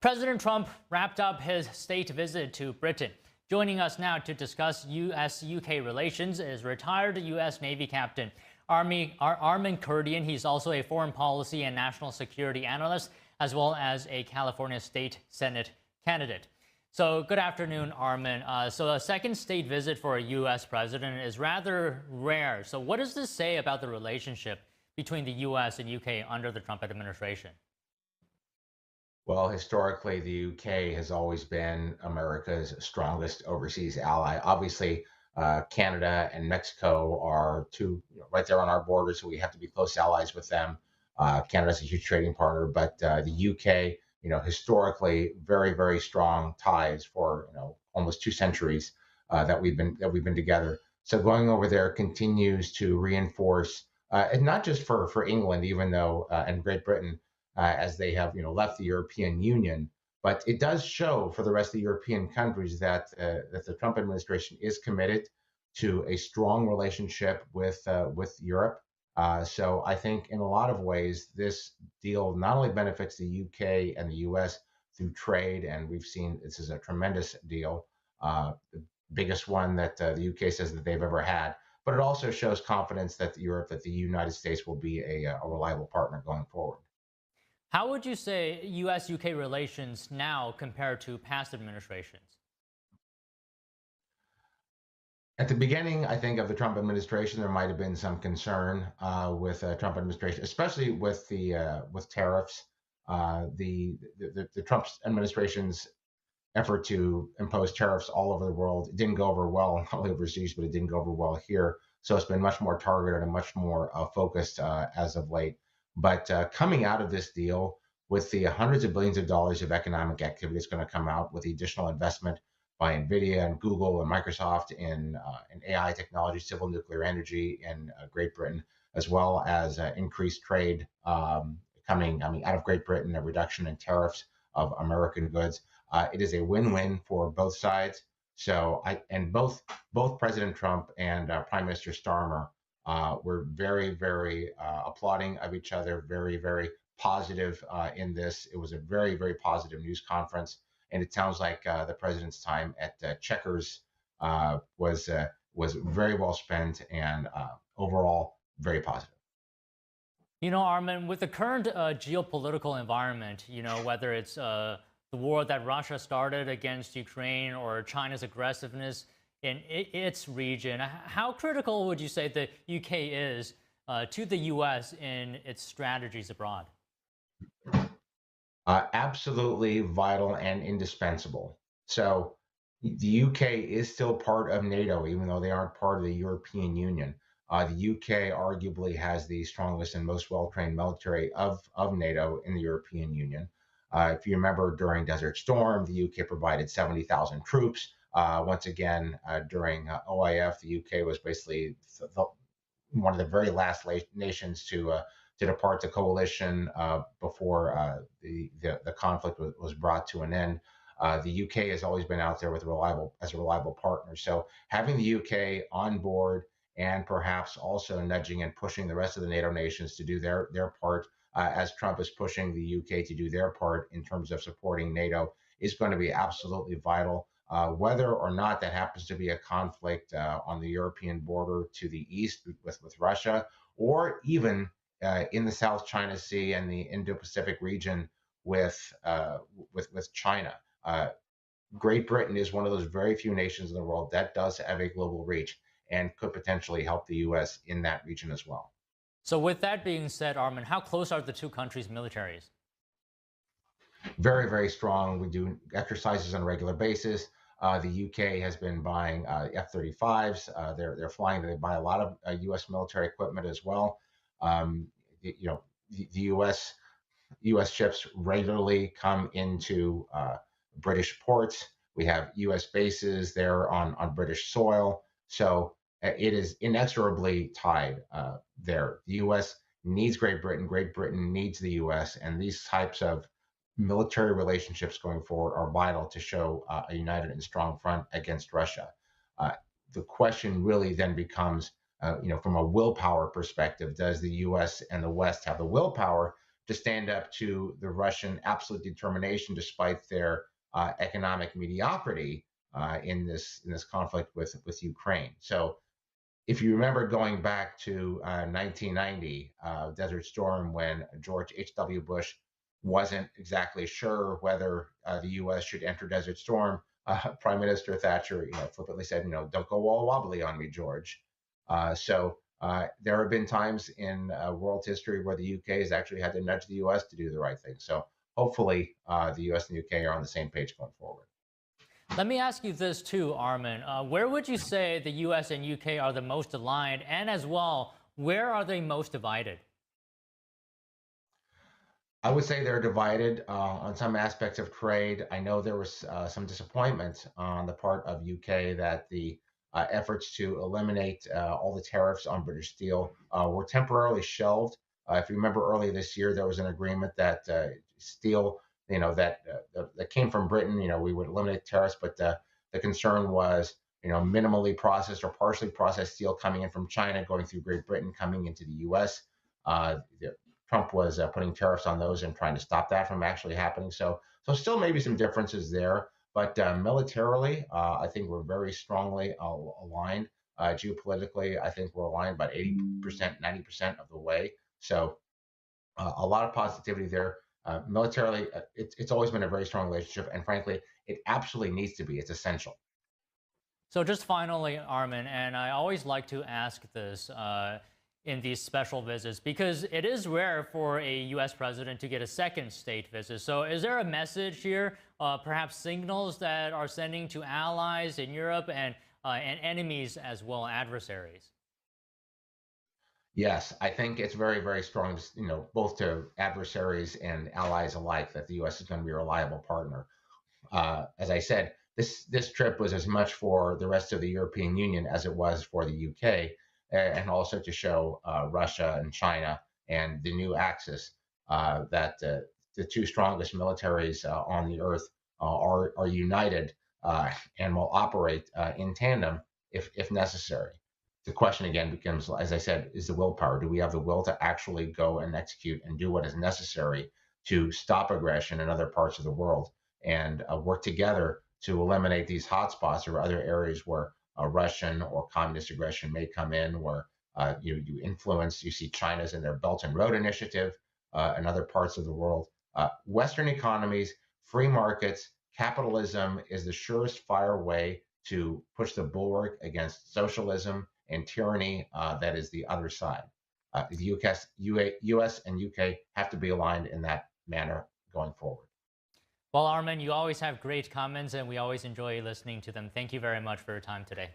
President Trump wrapped up his state visit to Britain. Joining us now to discuss U.S.-UK relations is retired U.S. Navy Captain Armin Kurdian. He's also a foreign policy and national security analyst, as well as a California State Senate candidate. So good afternoon, Armin. So a second state visit for a U.S. president is rather rare. So what does this say about the relationship between the U.S. and UK under the Trump administration? Well, historically, the UK has always been America's strongest overseas ally. Obviously, Canada and Mexico are two right there on our border, so we have to be close allies with them. Canada's a huge trading partner, but the UK, historically, very, very strong ties for almost 2 centuries that we've been together. So going over there continues to reinforce, and not just for England, even though and Great Britain. As they have, left the European Union, but it does show for the rest of the European countries that the Trump administration is committed to a strong relationship with Europe. So I think in a lot of ways, this deal not only benefits the UK and the US through trade, and we've seen this is a tremendous deal, the biggest one that the UK says that they've ever had, but it also shows confidence that the United States will be a reliable partner going forward. How would you say U.S.-UK relations now compare to past administrations? At the beginning, I think, of the Trump administration, there might have been some concern with Trump administration, especially with tariffs. The Trump administration's effort to impose tariffs all over the world, it didn't go over well, not only overseas, but it didn't go over well here. So it's been much more targeted and much more focused as of late. But coming out of this deal with the hundreds of billions of dollars of economic activity that's going to come out with the additional investment by NVIDIA and Google and Microsoft in AI technology, civil nuclear energy in Great Britain, as well as increased trade coming out of Great Britain, a reduction in tariffs of American goods. It is a win-win for both sides. So both President Trump and Prime Minister Starmer we're very, very applauding of each other, very, very positive in this. It was a very, very positive news conference, and it sounds like the president's time at Chequers was very well spent and overall very positive. Armin, with the current geopolitical environment, whether it's the war that Russia started against Ukraine or China's aggressiveness in its region, how critical would you say the UK is to the US in its strategies abroad? Absolutely vital and indispensable. So the UK is still part of NATO, even though they aren't part of the European Union. The UK arguably has the strongest and most well-trained military of NATO in the European Union. If you remember, during Desert Storm, the UK provided 70,000 troops. Once again, during OIF, the UK was basically one of the very last nations to depart the coalition before the conflict was brought to an end. The UK has always been out there as a reliable partner. So having the UK on board and perhaps also nudging and pushing the rest of the NATO nations to do their part, as Trump is pushing the UK to do their part in terms of supporting NATO, is going to be absolutely vital. Whether or not that happens to be a conflict on the European border to the east with Russia, or even in the South China Sea and the Indo-Pacific region with China. Great Britain is one of those very few nations in the world that does have a global reach and could potentially help the U.S. in that region as well. So with that being said, Armin, how close are the two countries' militaries? Very, very strong. We do exercises on a regular basis. The UK has been buying F-35s. They're flying. They buy a lot of U.S. military equipment as well. The U.S. ships regularly come into British ports. We have U.S. bases there on British soil. So it is inexorably tied there. The U.S. needs Great Britain. Great Britain needs the U.S. And these types of military relationships going forward are vital to show a united and strong front against Russia. The question really then becomes, from a willpower perspective, does the U.S. and the West have the willpower to stand up to the Russian absolute determination, despite their economic mediocrity in this conflict with Ukraine. So, if you remember going back to 1990, Desert Storm, when George H.W. Bush wasn't exactly sure whether the U.S. should enter Desert Storm, Prime Minister Thatcher, flippantly said, "Don't go all wobbly on me, George." So there have been times in world history where the UK has actually had to nudge the US to do the right thing. So hopefully the US and the UK are on the same page going forward. Let me ask you this too, Armin. Where would you say the US and UK are the most aligned? And as well, where are they most divided? I would say they're divided on some aspects of trade. I know there was some disappointment on the part of UK that the efforts to eliminate all the tariffs on British steel were temporarily shelved. If you remember earlier this year, there was an agreement that steel, that came from Britain, we would eliminate tariffs, but the concern was, minimally processed or partially processed steel coming in from China, going through Great Britain, coming into the U.S. Trump was putting tariffs on those and trying to stop that from actually happening. So still maybe some differences there, but militarily, I think we're very strongly aligned. Geopolitically, I think we're aligned about 80%, 90% of the way. So a lot of positivity there. Militarily, it's always been a very strong relationship, and frankly, it absolutely needs to be. It's essential. So just finally, Armin, and I always like to ask this in these special visits, because it is rare for a U.S. president to get a second state visit. So is there a message here, perhaps signals that are sending to allies in Europe and enemies as well, adversaries? Yes, I think it's very, very strong, both to adversaries and allies alike, that the U.S. is going to be a reliable partner. As I said, this trip was as much for the rest of the European Union as it was for the UK, and also to show Russia and China and the new axis that the two strongest militaries on the earth are united and will operate in tandem if necessary. The question again becomes, as I said, is the willpower. Do we have the will to actually go and execute and do what is necessary to stop aggression in other parts of the world, and work together to eliminate these hotspots or other areas where Russian or communist aggression may come in, where you see China's in their Belt and Road Initiative and other parts of the world. Western economies, free markets, capitalism is the surest fire way to push the bulwark against socialism and tyranny that is the other side. The US and UK have to be aligned in that manner going forward. Well, Armin, you always have great comments, and we always enjoy listening to them. Thank you very much for your time today.